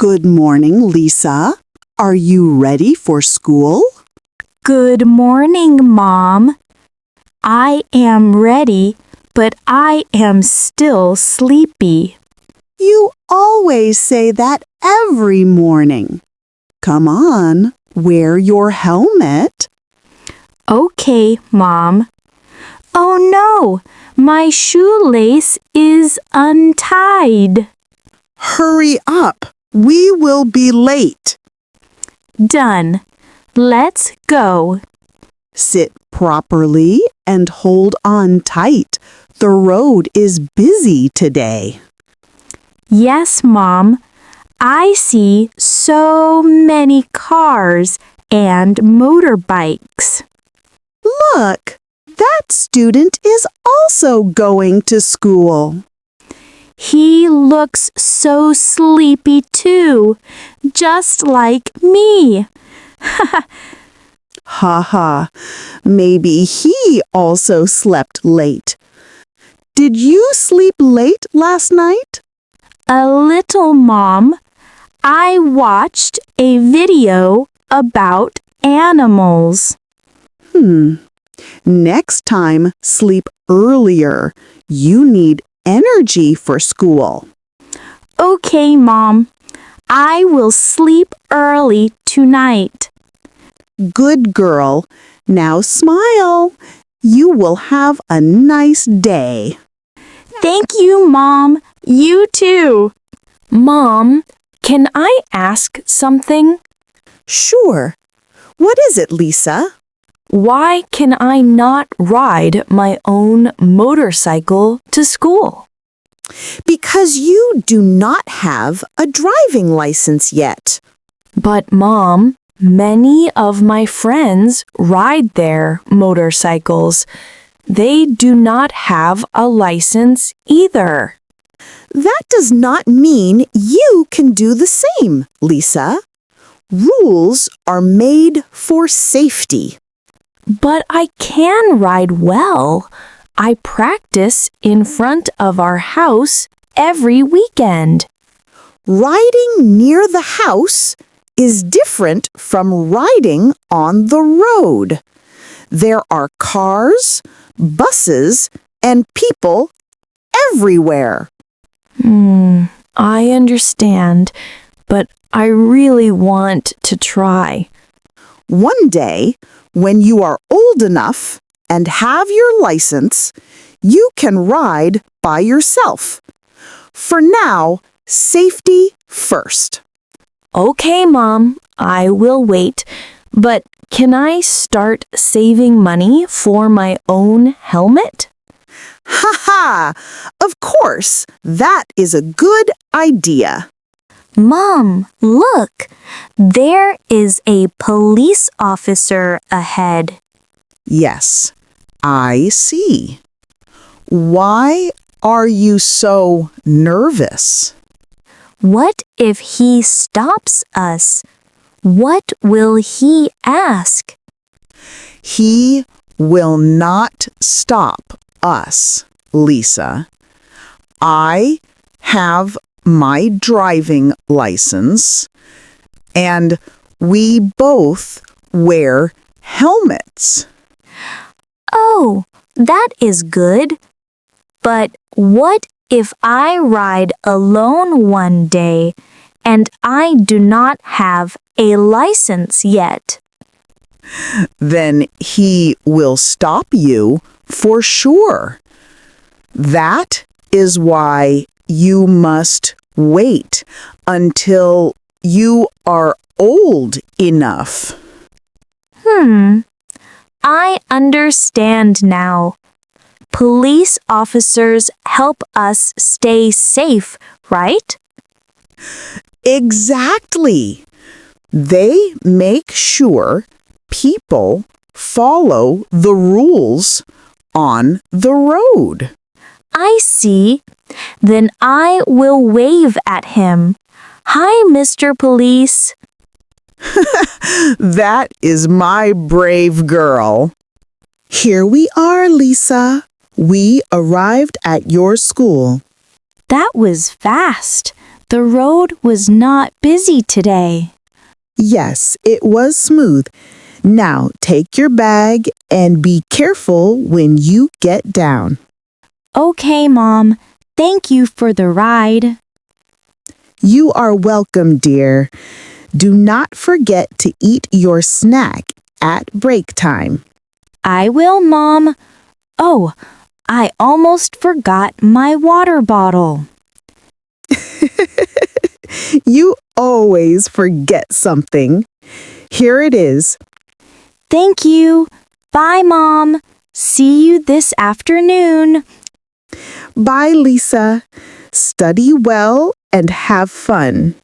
Good morning, Lisa. Are you ready for school? Good morning, Mom. I am ready, but I am still sleepy. You always say that every morning. Come on, wear your helmet. Okay, Mom. Oh no, my shoelace is untied. Hurry up. We will be late. Done. Let's go. Sit properly and hold on tight. The road is busy today. Yes, Mom. I see so many cars and motorbikes. Look, that student is also going to school. He looks so sleepy too, just like me. Ha ha, maybe he also slept late. Did you sleep late last night? A little, Mom. I watched a video about animals. Next time, sleep earlier. You need energy for school. Okay, Mom. I will sleep early tonight. Good girl. Now smile. You will have a nice day. Thank you, Mom. You too. Mom, can I ask something? Sure. What is it, Lisa? Why can I not ride my own motorcycle to school? Because you do not have a driving license yet. But, Mom, many of my friends ride their motorcycles. They do not have a license either. That does not mean you can do the same, Lisa. Rules are made for safety. But I can ride well. I practice in front of our house every weekend. Riding near the house is different from riding on the road. There are cars, buses, and people everywhere. I understand, but I really want to try. One day, when you are old enough and have your license, you can ride by yourself. For now, safety first. Okay, Mom, I will wait. But can I start saving money for my own helmet? Ha ha! Of course, that is a good idea. Mom, look! There is a police officer ahead. Yes, I see. Why are you so nervous? What if he stops us? What will he ask? He will not stop us, Lisa. I have my driving license, and we both wear helmets. Oh, that is good. But what if I ride alone one day and I do not have a license yet? Then he will stop you for sure. That is why you must wait until you are old enough. I understand now. Police officers help us stay safe, right? Exactly. They make sure people follow the rules on the road. I see. Then I will wave at him. Hi, Mr. Police. That is my brave girl. Here we are, Lisa. We arrived at your school. That was fast. The road was not busy today. Yes, it was smooth. Now take your bag and be careful when you get down. Okay, Mom. Thank you for the ride. You are welcome, dear. Do not forget to eat your snack at break time. I will, Mom. Oh, I almost forgot my water bottle. You always forget something. Here it is. Thank you. Bye, Mom. See you this afternoon. Bye, Lisa. Study well and have fun.